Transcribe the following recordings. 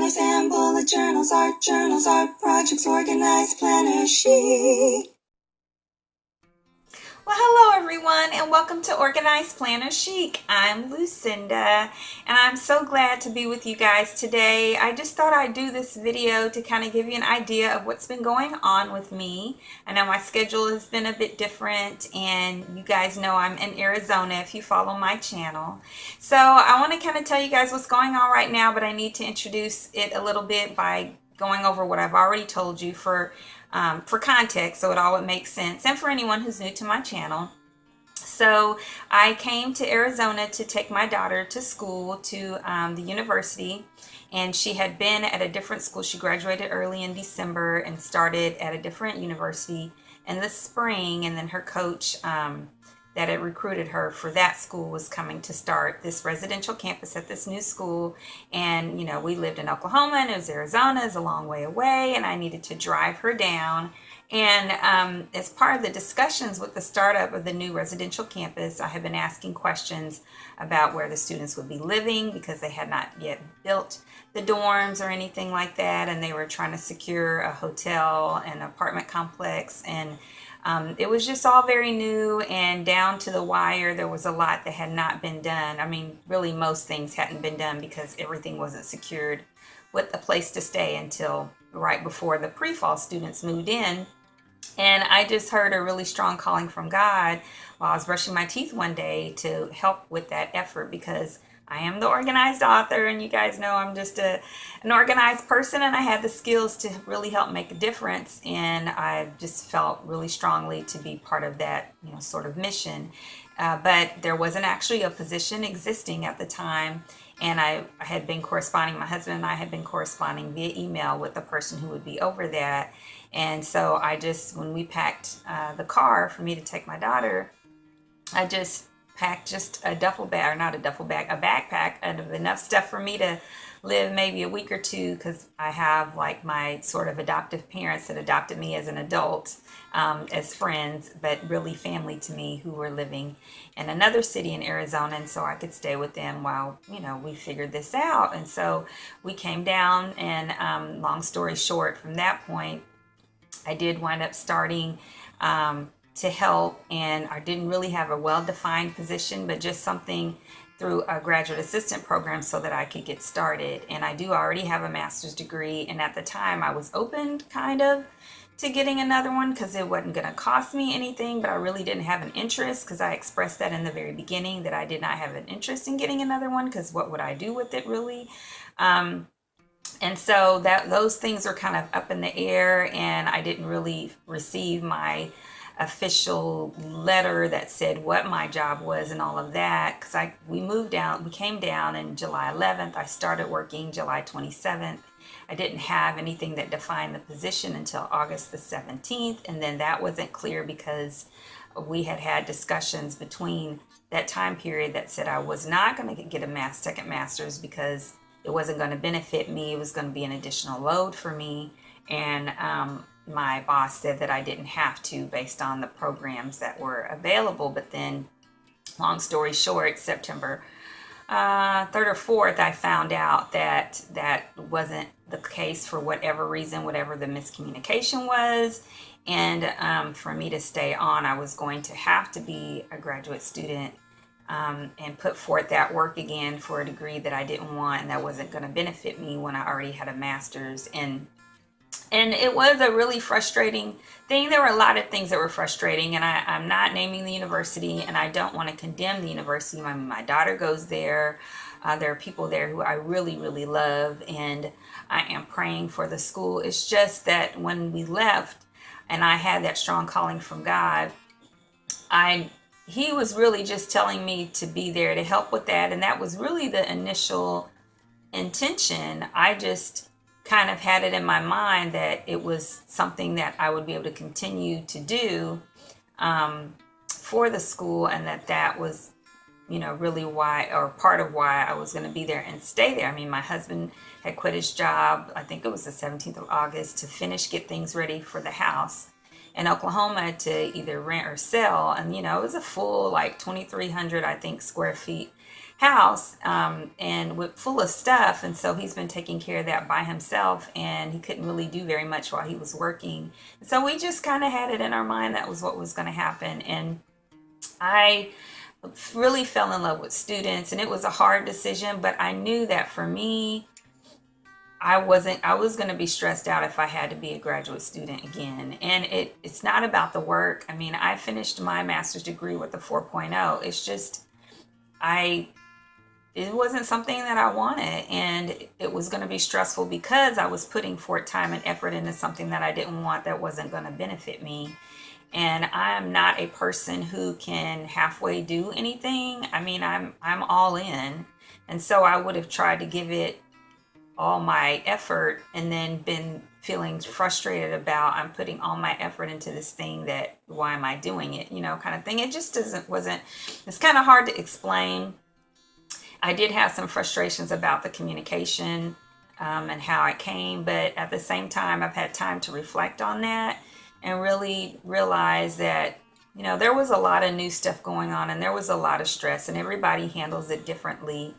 planners and bullet journals, art projects, organized planner chic. Well, hello everyone, and welcome to Organized Planner Chic. I'm Lucinda, and I'm so glad to be with you guys today. I just thought I'd do this video to kind of give you an idea of what's been going on with me. I know my schedule has been a bit different, and you guys know I'm in Arizona if you follow my channel. So I want to kind of tell you guys what's going on right now, but I need to introduce it a little bit by going over what I've already told you for context, so it all would make sense, and for anyone who's new to my channel. So I came to Arizona to take my daughter to school, to the university, and she had been at a different school. She graduated early in December and started at a different university in the spring, and then her coach that had recruited her for that school was coming to start this residential campus at this new school. And you know, we lived in Oklahoma and it was Arizona, is a long way away, and I needed to drive her down. And as part of the discussions with the startup of the new residential campus, I had been asking questions about where the students would be living, because they had not yet built the dorms or anything like that, and they were trying to secure a hotel and apartment complex, and it was just all very new and down to the wire. There was a lot that had not been done. I mean, really most things hadn't been done because everything wasn't secured with a place to stay until right before the pre-fall students moved in. And I just heard a really strong calling from God while I was brushing my teeth one day to help with that effort, because I am the organized author, and you guys know I'm just an organized person, and I had the skills to really help make a difference. And I just felt really strongly to be part of that, you know, sort of mission. But there wasn't actually a position existing at the time, and I had been corresponding, my husband and I had been corresponding via email with the person who would be over that. And so I just, when we packed the car for me to take my daughter, I just packed just a duffel bag, or not a duffel bag, a backpack of enough stuff for me to live maybe a week or two, because I have like my sort of adoptive parents that adopted me as an adult, as friends, but really family to me, who were living in another city in Arizona, and so I could stay with them while, you know, we figured this out. And so we came down, and long story short, from that point, I did wind up starting to help, and I didn't really have a well-defined position, but just something through a graduate assistant program so that I could get started. And I do already have a master's degree, and at the time I was open kind of to getting another one because it wasn't going to cost me anything, but I really didn't have an interest, because I expressed that in the very beginning that I did not have an interest in getting another one, because what would I do with it really? And so that those things are kind of up in the air, and I didn't really receive my official letter that said what my job was and all of that, because we came down in July 11th. I started working July 27th. I didn't have anything that defined the position until August the 17th, and then that wasn't clear because we had discussions between that time period that said I was not going to get a second master's because it wasn't going to benefit me. It was going to be an additional load for me, and my boss said that I didn't have to based on the programs that were available. But then, long story short, September 3rd or 4th, I found out that that wasn't the case for whatever reason, whatever the miscommunication was. And for me to stay on, I was going to have to be a graduate student and put forth that work again for a degree that I didn't want and that wasn't going to benefit me when I already had a master's. And it was a really frustrating thing. There were a lot of things that were frustrating, and I'm not naming the university, and I don't want to condemn the university. My daughter goes there. There are people there who I really, really love, and I am praying for the school. It's just that when we left and I had that strong calling from God, he was really just telling me to be there to help with that, and that was really the initial intention. I just kind of had it in my mind that it was something that I would be able to continue to do for the school, and that was, you know, really why, or part of why I was going to be there and stay there. I mean, my husband had quit his job, I think it was the 17th of August, to get things ready for the house in Oklahoma to either rent or sell. And, you know, it was a full like 2,300, I think, square feet house, and full of stuff. And so he's been taking care of that by himself, and he couldn't really do very much while he was working. So we just kind of had it in our mind that was what was going to happen. And I really fell in love with students, and it was a hard decision, but I knew that for me, I was going to be stressed out if I had to be a graduate student again. And it's not about the work. I mean, I finished my master's degree with a 4.0. It's just, it wasn't something that I wanted, and it was going to be stressful because I was putting forth time and effort into something that I didn't want, that wasn't going to benefit me. And I am not a person who can halfway do anything. I mean, I'm all in. And so I would have tried to give it all my effort and then been feeling frustrated about, I'm putting all my effort into this thing, that why am I doing it, kind of thing. It just it's kind of hard to explain. I did have some frustrations about the communication, and how it came, but at the same time, I've had time to reflect on that and really realize that, there was a lot of new stuff going on, and there was a lot of stress, and everybody handles it differently.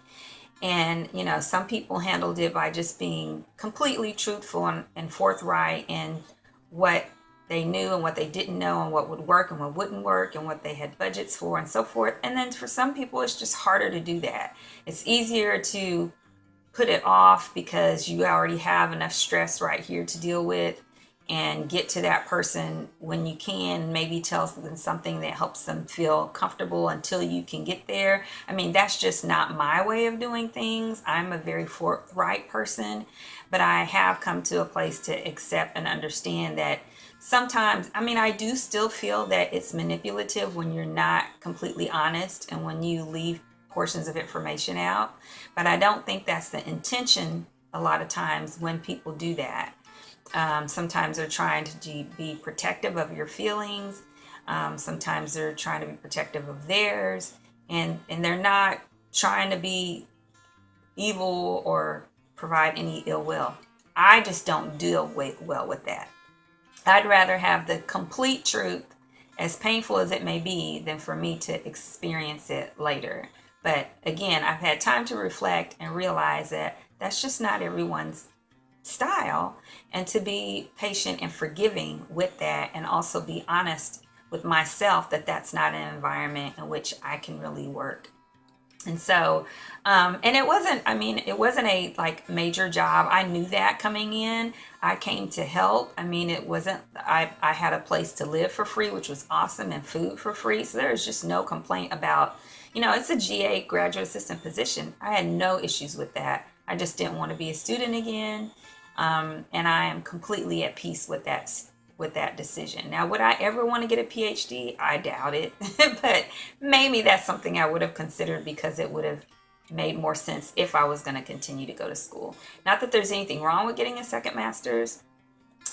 And, some people handled it by just being completely truthful and forthright in what they knew and what they didn't know, and what would work and what wouldn't work, and what they had budgets for and so forth. And then for some people, it's just harder to do that. It's easier to put it off because you already have enough stress right here to deal with, and get to that person when you can, maybe tell them something that helps them feel comfortable until you can get there. I mean, that's just not my way of doing things. I'm a very forthright person, but I have come to a place to accept and understand that sometimes, I do still feel that it's manipulative when you're not completely honest and when you leave portions of information out. But I don't think that's the intention a lot of times when people do that. Sometimes they're trying to be protective of your feelings. Sometimes they're trying to be protective of theirs, and they're not trying to be evil or provide any ill will. I just don't deal well with that. I'd rather have the complete truth, as painful as it may be, than for me to experience it later. But again, I've had time to reflect and realize that that's just not everyone's style, and to be patient and forgiving with that, and also be honest with myself that that's not an environment in which I can really work. And so, and it wasn't a major job. I knew that coming in. I came to help. It wasn't, I had a place to live for free, which was awesome, and food for free. So there was just no complaint about, it's a GA, graduate assistant position. I had no issues with that. I just didn't want to be a student again. And I am completely at peace with that decision. Now, would I ever want to get a PhD? I doubt it, but maybe that's something I would have considered, because it would have made more sense if I was going to continue to go to school. Not that there's anything wrong with getting a second master's.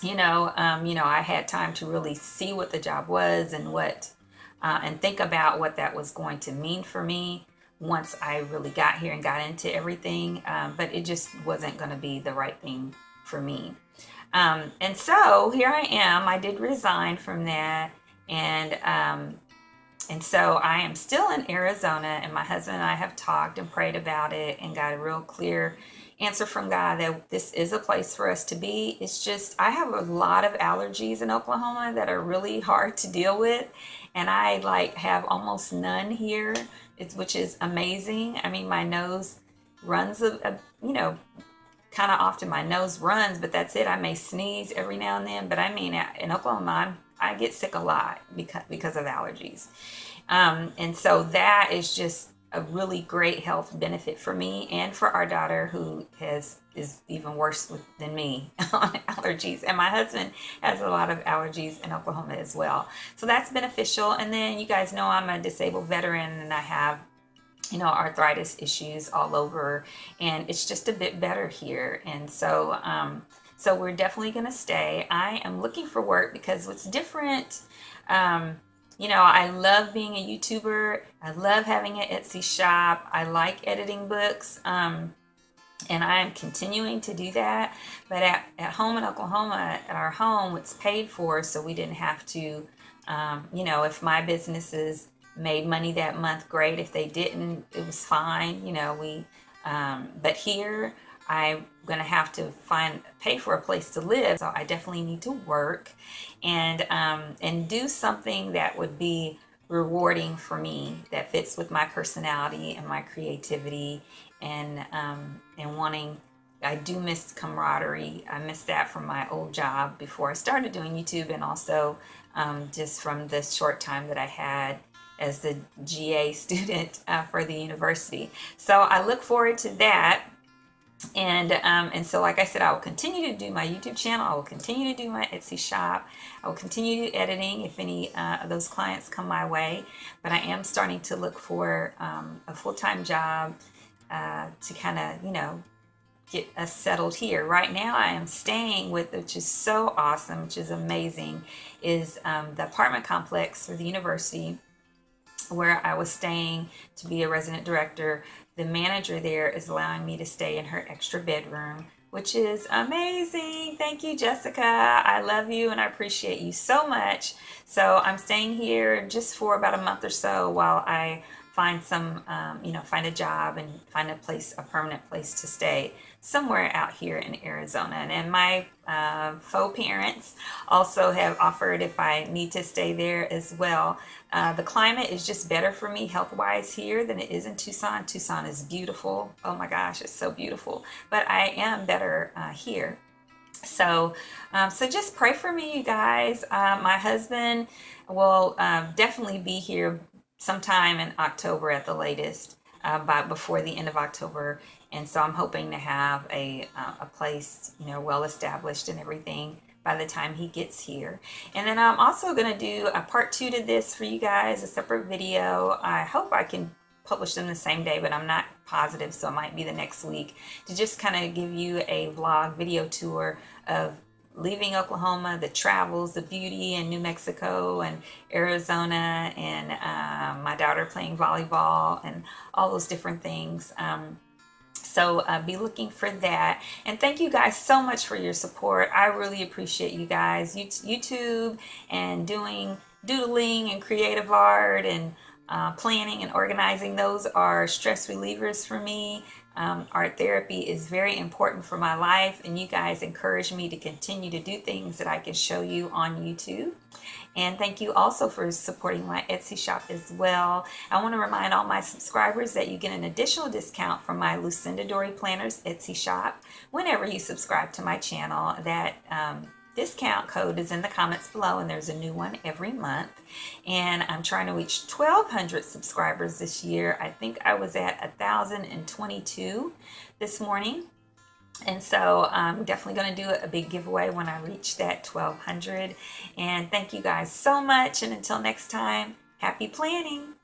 I had time to really see what the job was, and and think about what that was going to mean for me once I really got here and got into everything. But it just wasn't going to be the right thing for me. And so here I am. I did resign from that, and so I am still in Arizona, and my husband and I have talked and prayed about it and got a real clear answer from God that this is a place for us to be. It's just, I have a lot of allergies in Oklahoma that are really hard to deal with, and I have almost none here, which is amazing. My nose runs kind of often. My nose runs, but that's it. I may sneeze every now and then, but in Oklahoma, I get sick a lot because of allergies. And so that is just a really great health benefit for me and for our daughter, who is even worse than me on allergies. And my husband has a lot of allergies in Oklahoma as well. So that's beneficial. And then you guys know I'm a disabled veteran, and I have arthritis issues all over, and it's just a bit better here. And so we're definitely going to stay. I am looking for work because what's different, I love being a YouTuber. I love having an Etsy shop. I like editing books. And I am continuing to do that. But at home in Oklahoma, at our home, it's paid for, so we didn't have to, if my businesses made money that month, great. If they didn't, it was fine. You know, but here I'm gonna have to pay for a place to live, so I definitely need to work and do something that would be rewarding for me, that fits with my personality and my creativity, and wanting. I do miss camaraderie. I miss that from my old job before I started doing YouTube, and also just from the short time that I had as the GA student for the university. So I look forward to that. And so, like I said, I will continue to do my YouTube channel. I will continue to do my Etsy shop. I will continue editing if any of those clients come my way. But I am starting to look for a full-time job to kind of, you know, get us settled here. Right now I am staying with, which is so awesome, which is amazing, is the apartment complex for the university where I was staying to be a resident director. The manager there is allowing me to stay in her extra bedroom, which is amazing. Thank you, Jessica. I love you and I appreciate you so much. So I'm staying here just for about a month or so while I find find a job and find a permanent place to stay somewhere out here in Arizona. And my faux parents also have offered if I need to stay there as well. The climate is just better for me health-wise here than it is in Tucson. Tucson is beautiful. Oh my gosh, it's so beautiful. But I am better here. So just pray for me, you guys. My husband will definitely be here sometime in October at the latest, before the end of October. And so I'm hoping to have a place, you know, well established and everything by the time he gets here. And then I'm also going to do a part 2 to this for you guys, a separate video. I hope I can publish them the same day, but I'm not positive, so it might be the next week, to just kind of give you a vlog video tour of leaving Oklahoma, the travels, the beauty in New Mexico and Arizona, and my daughter playing volleyball and all those different things. So be looking for that. And thank you guys so much for your support. I really appreciate you guys. YouTube and doing doodling and creative art and planning and organizing, those are stress relievers for me. Art therapy is very important for my life, and you guys encourage me to continue to do things that I can show you on YouTube. And thank you also for supporting my Etsy shop as well. I want to remind all my subscribers that you get an additional discount from my LucindadoriPlanners Etsy shop whenever you subscribe to my channel. That discount code is in the comments below, and there's a new one every month. And I'm trying to reach 1,200 subscribers this year. I think I was at 1,022 this morning. And so I'm definitely going to do a big giveaway when I reach that 1,200. And thank you guys so much. And until next time, happy planning.